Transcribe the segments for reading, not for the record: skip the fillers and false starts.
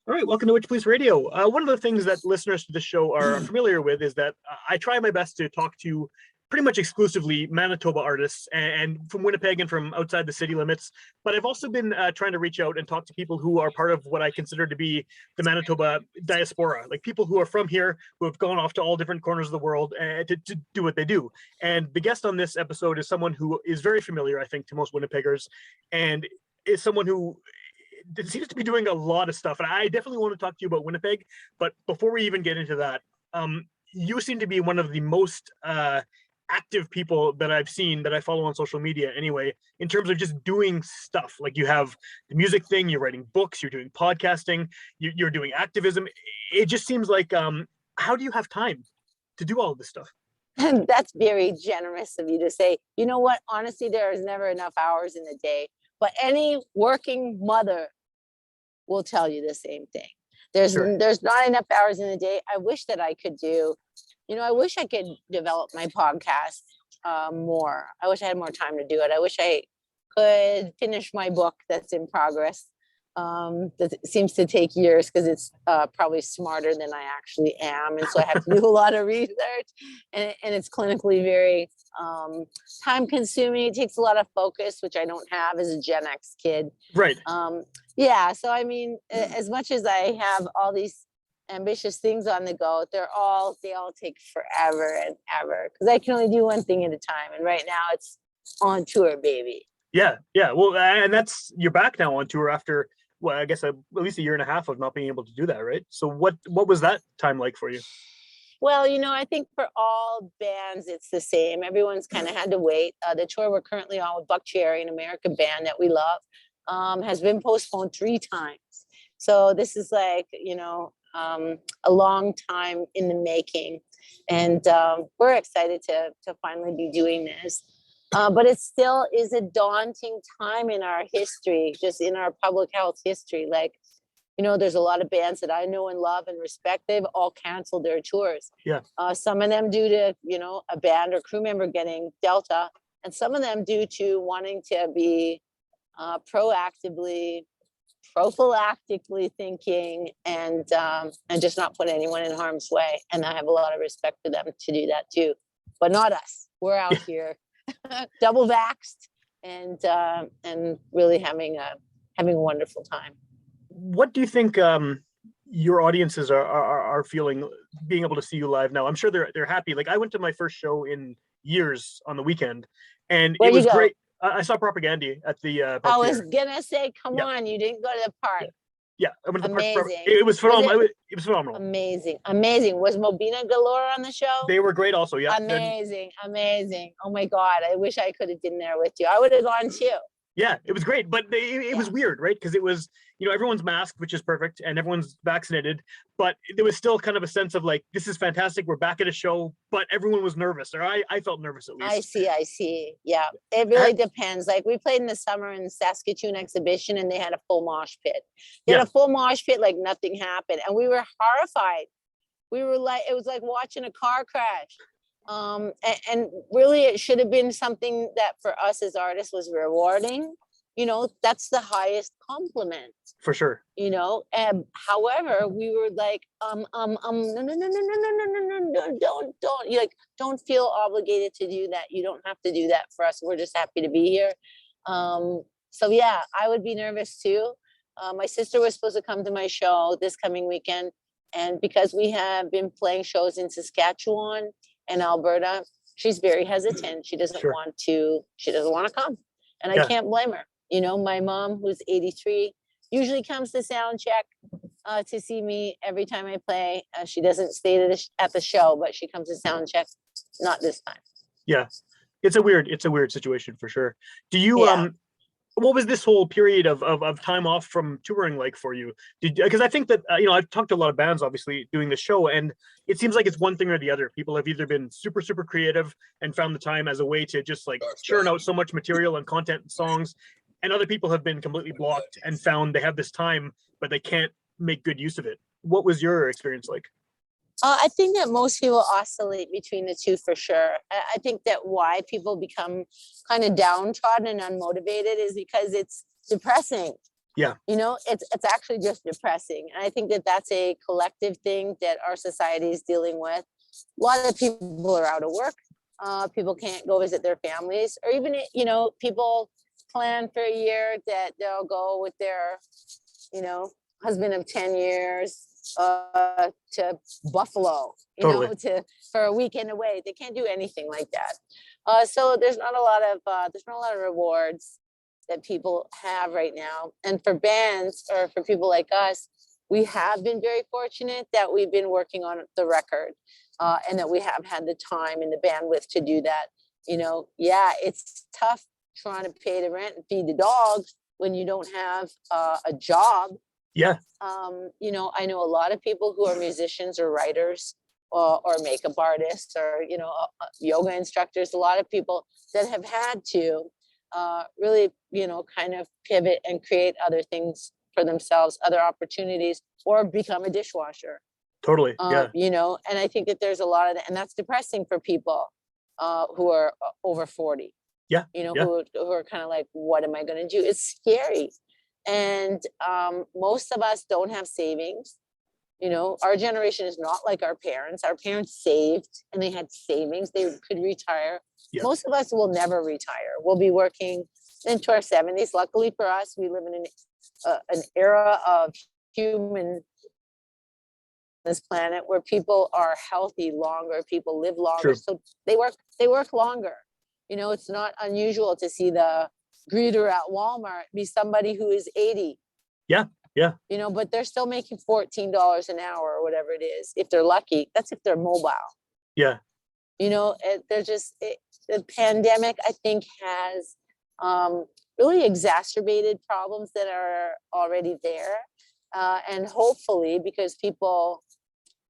All right, welcome to Witchpolice Radio. One of the things that listeners to the show are familiar with is that I try my best to talk to pretty much exclusively Manitoba artists and from Winnipeg and from outside the city limits. But I've also been trying to reach out and talk to people who are part of what I consider to be the Manitoba diaspora, like people who are from here, who have gone off to all different corners of the world to do what they do. And the guest on this episode is someone who is very familiar, I think, to most Winnipeggers, and is someone who it seems to be doing a lot of stuff. And I definitely want to talk to you about Winnipeg. But before we even get into that, you seem to be one of the most active people that I've seen that I follow on social media anyway, in terms of just doing stuff. Like you have the music thing, you're writing books, you're doing podcasting, you're doing activism. It just seems like, how do you have time to do all of this stuff? And that's very generous of you to say. You know what? Honestly, there is never enough hours in the day. But any working mother will tell you the same thing. There's not enough hours in the day. I wish that I could do, I wish I could develop my podcast more. I wish I had more time to do it. I wish I could finish my book that's in progress. That seems to take years because it's probably smarter than I actually am. And so I have to do a lot of research and it's clinically very time consuming. It takes a lot of focus, which I don't have as a Gen X kid. Right. Yeah. So, I mean, as much as I have all these ambitious things on the go, they all take forever and ever because I can only do one thing at a time. And right now it's on tour, baby. Yeah. Well, and you're back now on tour after, well, I guess at least a year and a half of not being able to do that, right? So what was that time like for you? Well, I think for all bands, it's the same. Everyone's kind of had to wait. The tour we're currently on with Buck Cherry, an American band that we love, has been postponed 3 times. So this is like, a long time in the making. And we're excited to finally be doing this. But it still is a daunting time in our history, just in our public health history. Like, there's a lot of bands that I know and love and respect. They've all canceled their tours. Yeah. Some of them due to, a band or crew member getting Delta, and some of them due to wanting to be prophylactically thinking and just not put anyone in harm's way. And I have a lot of respect for them to do that too, but not us. We're out here double vaxxed and really having a wonderful time. What do you think your audiences are feeling being able to see you live now? I'm sure they're happy. Like I went to my first show in years on the weekend, and it was great. I saw Propaganda at the. I was gonna say, come on, you didn't go to the park. Yeah, I went to the park. It was phenomenal. It was phenomenal. Amazing. Was Mobina Galore on the show? They were great, also. Yeah. Amazing. Oh my God, I wish I could have been there with you. I would have gone too. Yeah, it was great, but it was weird, right? Because it was, everyone's masked, which is perfect, and everyone's vaccinated, but there was still kind of a sense of like, this is fantastic, we're back at a show, but everyone was nervous, or I felt nervous at least. I see. Yeah, it really depends. Like we played in the summer in Saskatoon exhibition, and they had a full mosh pit. They had a full mosh pit, like nothing happened, and we were horrified. We were like, it was like watching a car crash. And really it should have been something that for us as artists was rewarding. That's the highest compliment for sure. And however we were like no, don't you like don't feel obligated to do that. You don't have to do that for us. We're just happy to be here. So yeah, I would be nervous too. My sister was supposed to come to my show this coming weekend, and because we have been playing shows in Saskatchewan and Alberta, she's very hesitant. She doesn't want to come. And I can't blame her. My mom, who's 83, usually comes to sound check to see me every time I play. She doesn't stay at the show, but she comes to sound check. Not this time. Yeah. It's a weird situation for sure. Do you, what was this whole period of time off from touring like for you? Because I think that, I've talked to a lot of bands, obviously, doing the show, and it seems like it's one thing or the other. People have either been super, super creative and found the time as a way to just like churn out so much material and content and songs. And other people have been completely blocked and found they have this time, but they can't make good use of it. What was your experience like? I think that most people oscillate between the two for sure. I think that why people become kind of downtrodden and unmotivated is because it's depressing. Yeah, It's actually just depressing. And I think that that's a collective thing that our society is dealing with. A lot of people are out of work. People can't go visit their families, or even, people plan for a year that they'll go with their, you know, husband of 10 years to Buffalo, totally. for a weekend away. They can't do anything like that. So there's not a lot of rewards that people have right now. And for bands, or for people like us, we have been very fortunate that we've been working on the record, and that we have had the time and the bandwidth to do that. Yeah, it's tough trying to pay the rent and feed the dogs when you don't have a job. Yeah, I know a lot of people who are musicians or writers, or makeup artists, or yoga instructors. A lot of people that have had to really, kind of pivot and create other things for themselves, other opportunities, or become a dishwasher. totally. Yeah, And I think that there's a lot of that, and that's depressing for people who are over 40. yeah, yeah, Who are kind of like, what am I going to do? It's scary. And most of us don't have savings. Our generation is not like our parents. Our parents saved and they had savings. They could retire. yeah. Most of us will never retire. We'll be working into our 70s. Luckily for us, we live in an era of human this planet where people are healthy longer, people live longer. True. So they work longer. It's not unusual to see the greeter at Walmart be somebody who is 80. Yeah, yeah, But they're still making $14 an hour or whatever it is. If they're lucky, that's if they're mobile. yeah. The pandemic, I think, has really exacerbated problems that are already there. And hopefully, because people,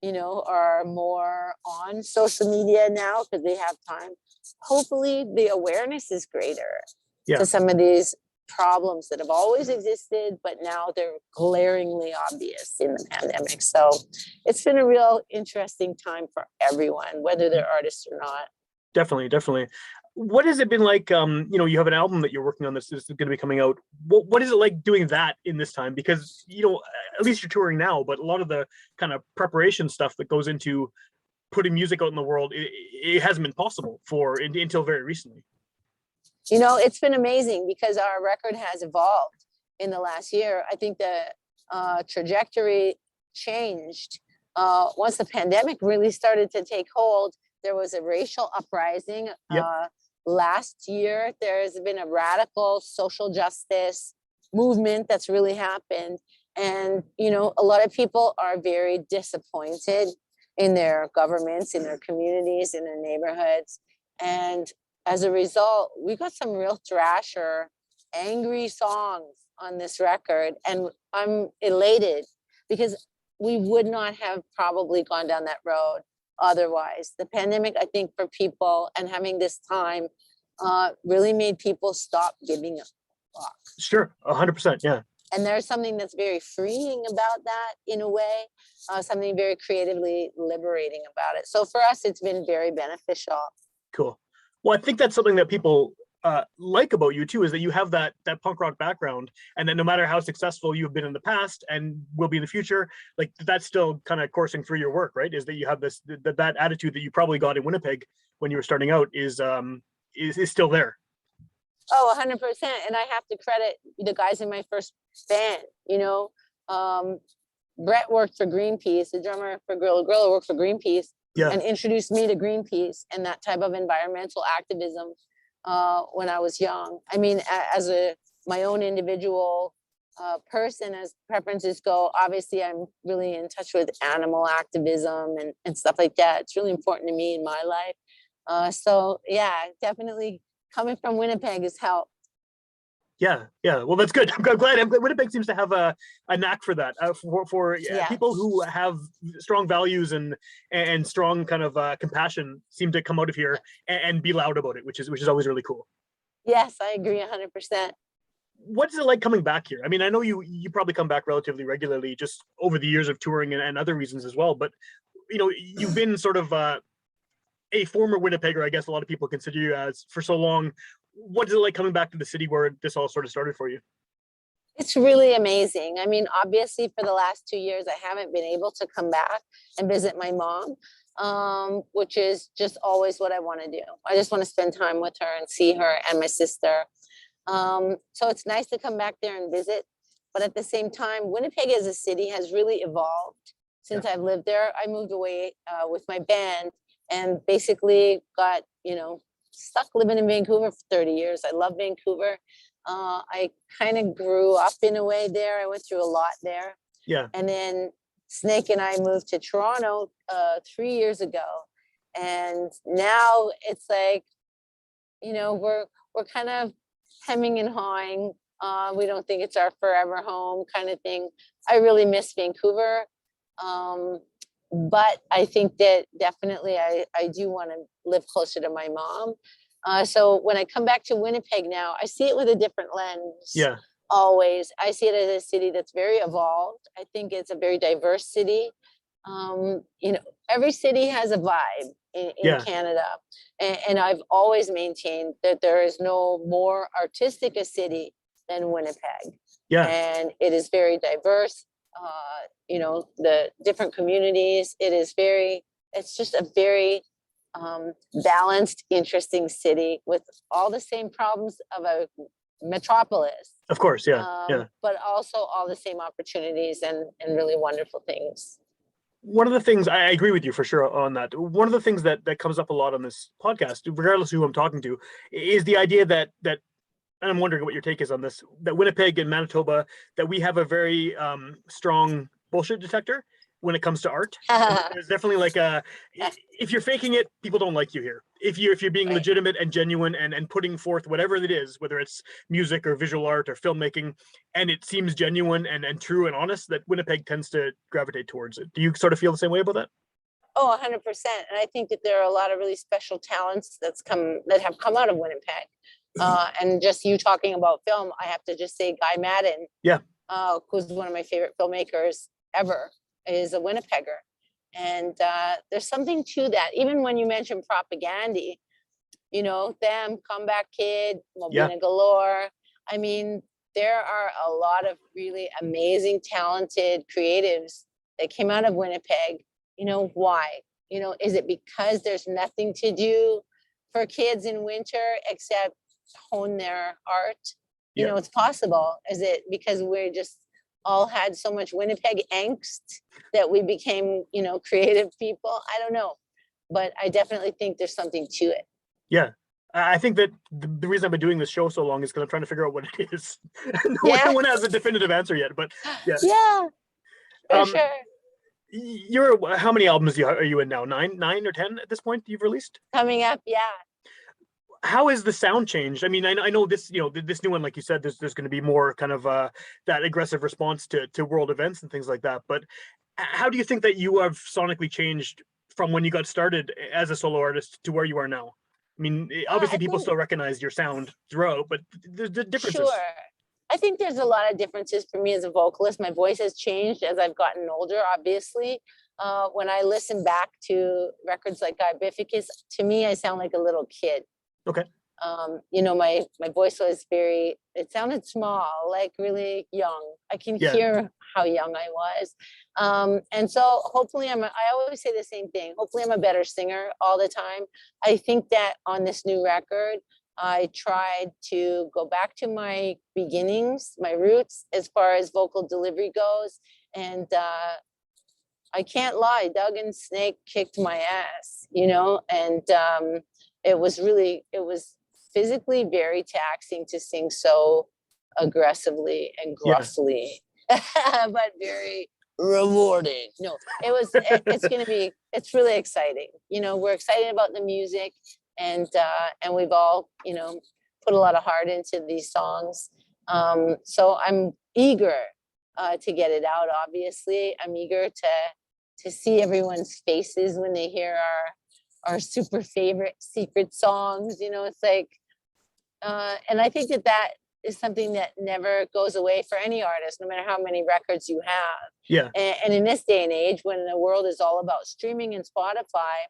are more on social media now because they have time, hopefully the awareness is greater Yeah. to some of these problems that have always existed, but now they're glaringly obvious in the pandemic. So it's been a real interesting time for everyone, whether they're artists or not. Definitely, definitely. What has it been like? You have an album that you're working on this is going to be coming out. What is it like doing that in this time? Because at least you're touring now, but a lot of the kind of preparation stuff that goes into putting music out in the world, it hasn't been possible until very recently. It's been amazing because our record has evolved in the last year. I think the trajectory changed once the pandemic really started to take hold. There was a racial uprising. Yep. Last year, there's been a radical social justice movement that's really happened. And, a lot of people are very disappointed in their governments, in their communities, in their neighborhoods. And as a result, we got some real thrasher, angry songs on this record. And I'm elated because we would not have probably gone down that road otherwise. The pandemic, I think, for people and having this time really made people stop giving a fuck. Sure, 100%, yeah. And there's something that's very freeing about that in a way, something very creatively liberating about it. So for us, it's been very beneficial. Cool. Well, I think that's something that people like about you too, is that you have that punk rock background, and that no matter how successful you've been in the past and will be in the future, like that's still kind of coursing through your work, right? Is that you have that attitude that you probably got in Winnipeg when you were starting out is still there. Oh, 100%. And I have to credit the guys in my first band. Brett worked for Greenpeace, the drummer for Gorilla worked for Greenpeace, and introduced me to Greenpeace and that type of environmental activism when I was young. I mean, as my own individual person, as preferences go, obviously I'm really in touch with animal activism and stuff like that. It's really important to me in my life. So yeah, definitely coming from Winnipeg has helped. Yeah. Well, that's good. I'm glad. Winnipeg seems to have a knack for that. For people who have strong values and strong kind of compassion seem to come out of here and be loud about it, which is always really cool. Yes, I agree 100%. What's it like coming back here? I mean, I know you probably come back relatively regularly, just over the years of touring and other reasons as well. But you've been sort of a former Winnipegger, I guess a lot of people consider you as, for so long. What is it like coming back to the city where this all sort of started for you? It's really amazing. I mean, obviously, for the last 2 years, I haven't been able to come back and visit my mom, which is just always what I want to do. I just want to spend time with her and see her and my sister. So it's nice to come back there and visit. But at the same time, Winnipeg as a city has really evolved since I've lived there. I moved away with my band and basically got, stuck living in Vancouver for 30 years. I love Vancouver. I kind of grew up in a way there. I went through a lot there. Yeah. And then Snake and I moved to Toronto 3 years ago. And now it's like, we're kind of hemming and hawing. We don't think it's our forever home kind of thing. I really miss Vancouver. But I think that definitely I do want to live closer to my mom. So when I come back to Winnipeg now, I see it with a different lens. Yeah. Always. I see it as a city that's very evolved. I think it's a very diverse city. Every city has a vibe in Canada. And I've always maintained that there is no more artistic a city than Winnipeg. Yeah. And it is very diverse. The different communities. It's just a very balanced, interesting city with all the same problems of a metropolis. Of course, yeah. But also all the same opportunities and really wonderful things. One of the things, I agree with you for sure on that. One of the things that comes up a lot on this podcast, regardless of who I'm talking to, is the idea that and I'm wondering what your take is on this, that Winnipeg and Manitoba, that we have a very strong bullshit detector when it comes to art. There's definitely like if you're faking it, people don't like you here. If you're being legitimate and genuine and putting forth whatever it is, whether it's music or visual art or filmmaking, and it seems genuine and true and honest, that Winnipeg tends to gravitate towards it. Do you sort of feel the same way about that? Oh, 100%. And I think that there are a lot of really special talents that have come out of Winnipeg. And just you talking about film, I have to just say Guy Madden, who's one of my favorite filmmakers ever, is a Winnipegger. And there's something to that. Even when you mention Propagandy, them, Comeback Kid, Mobina Galore. I mean, there are a lot of really amazing, talented creatives that came out of Winnipeg. Why? Is it because there's nothing to do for kids in winter except hone their art? It's possible. Is it because we're just all had so much Winnipeg angst that we became, creative people? I don't know, but I definitely think there's something to it. Yeah. I think that the reason I've been doing this show so long is because I'm trying to figure out what it is. No one has a definitive answer yet, but yeah, for sure. How many albums are you in now? 9 or 10 at this point you've released? Coming up, yeah. How is the sound changed? I mean, I know this, this new one, like you said, there's going to be more kind of that aggressive response to world events and things like that. But how do you think that you have sonically changed from when you got started as a solo artist to where you are now? I mean, obviously people still recognize your sound throughout, but the differences. Sure. I think there's a lot of differences for me as a vocalist. My voice has changed as I've gotten older, obviously. When I listen back to records like Bif Naked, to me, I sound like a little kid. Okay. My voice was it sounded small, like really young. I can hear how young I was. And so hopefully I always say the same thing. Hopefully I'm a better singer all the time. I think that on this new record, I tried to go back to my beginnings, my roots, as far as vocal delivery goes. And I can't lie, Doug and Snake kicked my ass, and it was physically very taxing to sing so aggressively and gruffly, but very rewarding. No, it's really exciting. We're excited about the music, and we've all, put a lot of heart into these songs. So I'm eager to get it out. Obviously, I'm eager to see everyone's faces when they hear our super favorite secret songs. It's like, and I think that is something that never goes away for any artist, no matter how many records you have. Yeah. And in this day and age, when the world is all about streaming and Spotify,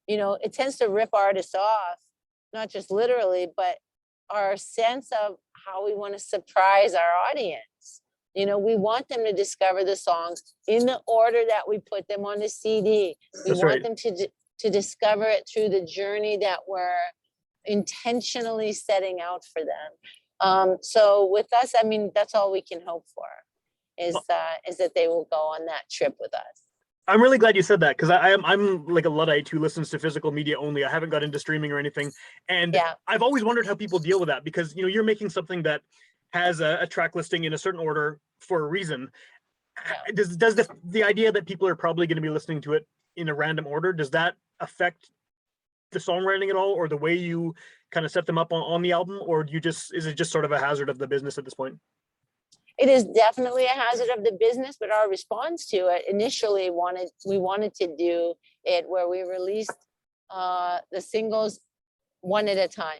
it tends to rip artists off, not just literally, but our sense of how we want to surprise our audience. We want them to discover the songs in the order that we put them on the CD. We That's want right. them to discover it through the journey that we're intentionally setting out for them. So with us, I mean, that's all we can hope for is that they will go on that trip with us. I'm really glad you said that, because I'm like a Luddite who listens to physical media only. I haven't got into streaming or anything, and Yeah. I've always wondered how people deal with that, because you're making something that has a track listing in a certain order for a reason. Yeah. Does the idea that people are probably going to be listening to it in a random order, does that affect the songwriting at all, or the way you kind of set them up on the album, or is it just sort of a hazard of the business at this point? It is definitely a hazard of the business, but our response to it initially we wanted to do it where we released the singles one at a time,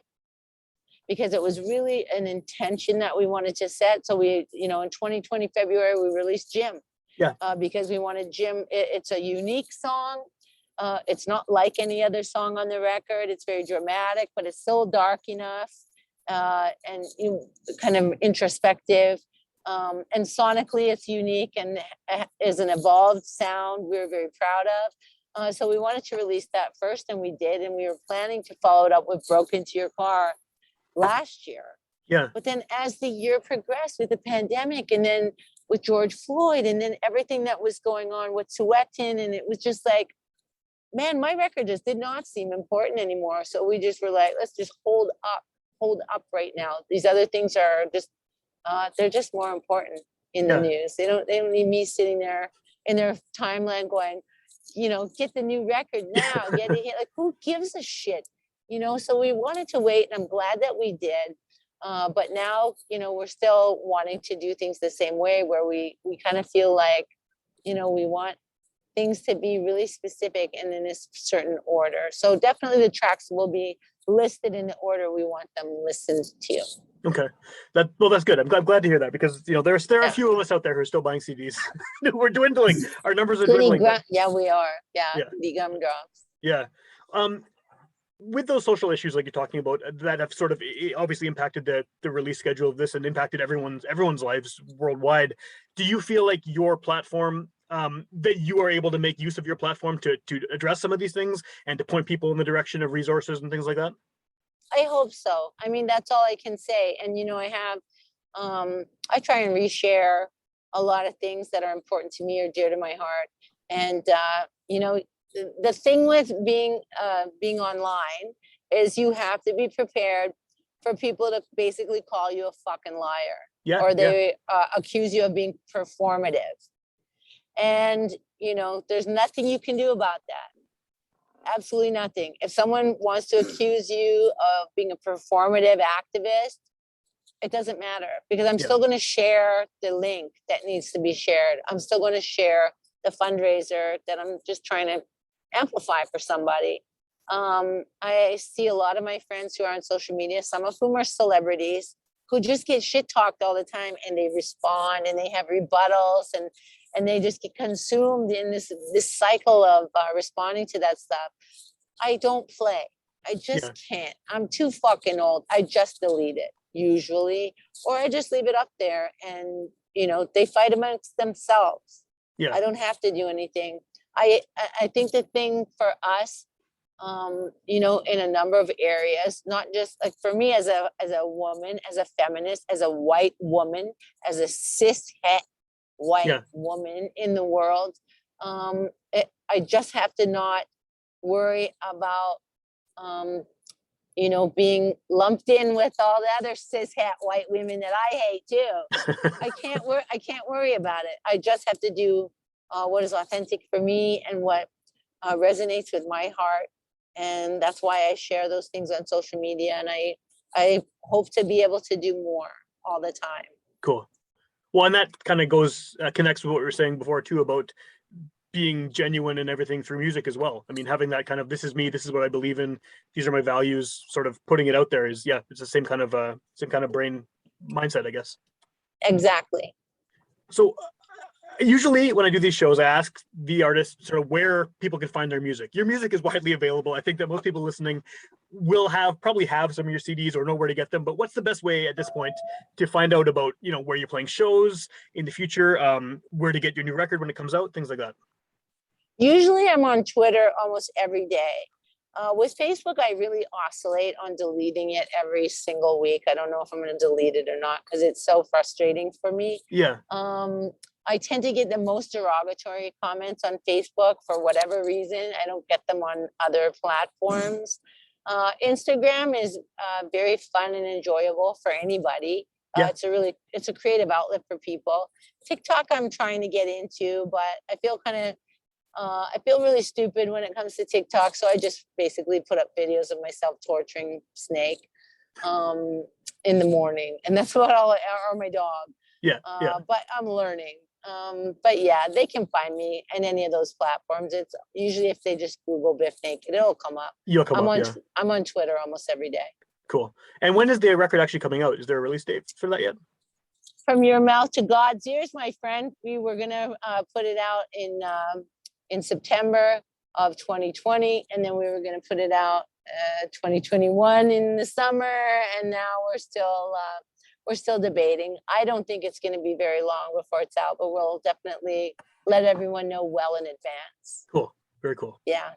because it was really an intention that we wanted to set. So we, in 2020 February, we released Jim. Yeah. Because we wanted Jim. It's a unique song. It's not like any other song on the record. It's very dramatic, but it's still dark enough and kind of introspective. And sonically, it's unique and is an evolved sound we're very proud of. So we wanted to release that first, and we did. And we were planning to follow it up with Broke Into Your Car last year. Yeah. But then as the year progressed with the pandemic, and then with George Floyd, and then everything that was going on with Suetin, and it was just like, man, my record just did not seem important anymore. So we just were like, let's just hold up right now. These other things are just, they're just more important in the news. They don't need me sitting there in their timeline going, get the new record now, get it here. Like, who gives a shit? So we wanted to wait, and I'm glad that we did. But now, we're still wanting to do things the same way, where we kind of feel like, we want things to be really specific and in a certain order. So definitely the tracks will be listed in the order we want them listened to. Okay, that's good. I'm glad to hear that, because there are a few of us out there who are still buying CDs. We're dwindling. Our numbers are dwindling. Yeah, we are. Yeah, the gumdrops. Yeah. With those social issues like you're talking about that have sort of obviously impacted the release schedule of this and impacted everyone's lives worldwide, do you feel like your platform, that you are able to make use of your platform to address some of these things and to point people in the direction of resources and things like that? I hope so. I mean, that's all I can say. And, I try and reshare a lot of things that are important to me or dear to my heart. And, the thing with being online is you have to be prepared for people to basically call you a fucking liar. Yeah, or they accuse you of being performative. And, there's nothing you can do about that. Absolutely nothing. If someone wants to accuse you of being a performative activist, it doesn't matter, because I'm still going to share the link that needs to be shared. I'm still going to share the fundraiser that I'm just trying to amplify for somebody. I see a lot of my friends who are on social media, some of whom are celebrities, who just get shit talked all the time, and they respond and they have rebuttals, and they just get consumed in this cycle of responding to that stuff. I don't play. I just can't. I'm too fucking old. I just delete it usually, or I just leave it up there, and they fight amongst themselves. Yeah. I don't have to do anything. I think the thing for us, in a number of areas, not just like for me as a woman, as a feminist, as a white woman, as a cis het white woman in the world, I just have to not worry about being lumped in with all the other cis het white women that I hate too. I can't worry about it. I just have to do what is authentic for me and what resonates with my heart. And that's why I share those things on social media. And I hope to be able to do more all the time. Cool. Well, and that kind of connects with what we were saying before too, about being genuine and everything through music as well. I mean, having that kind of, this is me, this is what I believe in, these are my values, sort of putting it out there is, it's the same kind of brain mindset, I guess. Exactly. So Usually when I do these shows, I ask the artists sort of where people can find their music. Your music is widely available. I think that most people listening will probably have some of your CDs or know where to get them. But what's the best way at this point to find out about, where you're playing shows in the future, where to get your new record when it comes out, things like that? Usually I'm on Twitter almost every day. With Facebook, I really oscillate on deleting it every single week. I don't know if I'm going to delete it or not because it's so frustrating for me. Yeah. I tend to get the most derogatory comments on Facebook for whatever reason. I don't get them on other platforms. Instagram is very fun and enjoyable for anybody. Yeah. It's a creative outlet for people. TikTok, I'm trying to get into, but I feel really stupid when it comes to TikTok. So I just basically put up videos of myself torturing Snake in the morning. And that's what or my dog. Yeah. But I'm learning. But yeah, they can find me in any of those platforms. It's usually if they just Google Bif Naked, it'll come up. You'll come up, yeah. I'm on Twitter almost every day. Cool. And when is the record actually coming out? Is there a release date for that yet? From your mouth to God's ears, my friend. We were gonna put it out in September of 2020, and then we were going to put it out 2021 in the summer, and now we're still debating. I don't think it's going to be very long before it's out, but we'll definitely let everyone know well in advance. Cool. Very cool. Yeah.